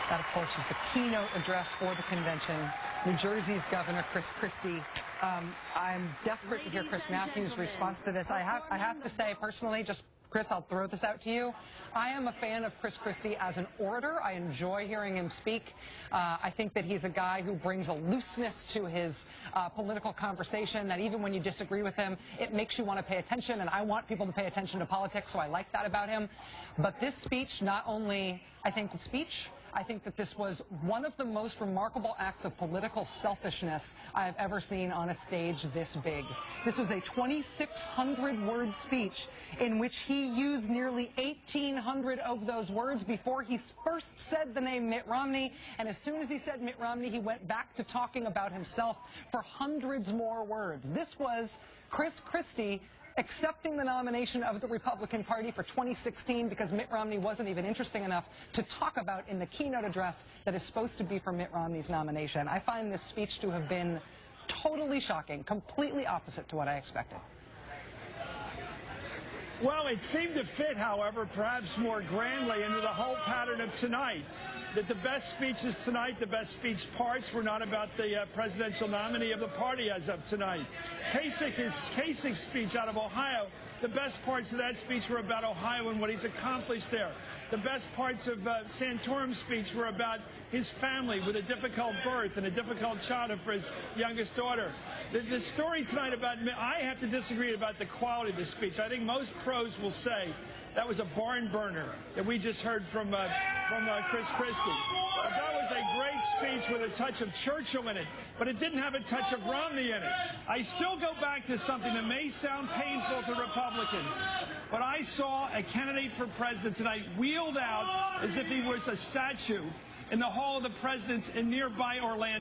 That, of course, is the keynote address for the convention. New Jersey's Governor Chris Christie. I'm desperate to hear Chris Matthews' response to this. I have to say, personally, Chris, I'll throw this out to you. I am a fan of Chris Christie as an orator. I enjoy hearing him speak. I think that he's a guy who brings a looseness to his political conversation that even when you disagree with him, it makes you want to pay attention, and I want people to pay attention to politics, so I like that about him. But this speech, not only, I think that this was one of the most remarkable acts of political selfishness I have ever seen on a stage this big. This was a 2,600-word speech in which he used nearly 1,800 of those words before he first said the name Mitt Romney. And as soon as he said Mitt Romney, he went back to talking about himself for hundreds more words. This was Chris Christie accepting the nomination of the Republican Party for 2016 because Mitt Romney wasn't even interesting enough to talk about in the keynote address that is supposed to be for Mitt Romney's nomination. I find this speech to have been totally shocking, completely opposite to what I expected. Well, it seemed to fit, however, perhaps more grandly into the whole pattern of tonight. That the best speeches tonight, the best speech parts were not about the presidential nominee of the party as of tonight. Kasich's speech out of Ohio, the best parts of that speech were about Ohio and what he's accomplished there. The best parts of Santorum's speech were about his family with a difficult birth and a difficult childhood for his youngest daughter. The story tonight about, I have to disagree about the quality of the speech. I think most pros will say that was a barn burner that we just heard from Chris Christie. That was a great speech with a touch of Churchill in it, but it didn't have a touch of Romney in it. I still go back to something that may sound painful to Republicans, but I saw a candidate for president tonight wheeled out as if he was a statue in the Hall of the Presidents in nearby Orlando.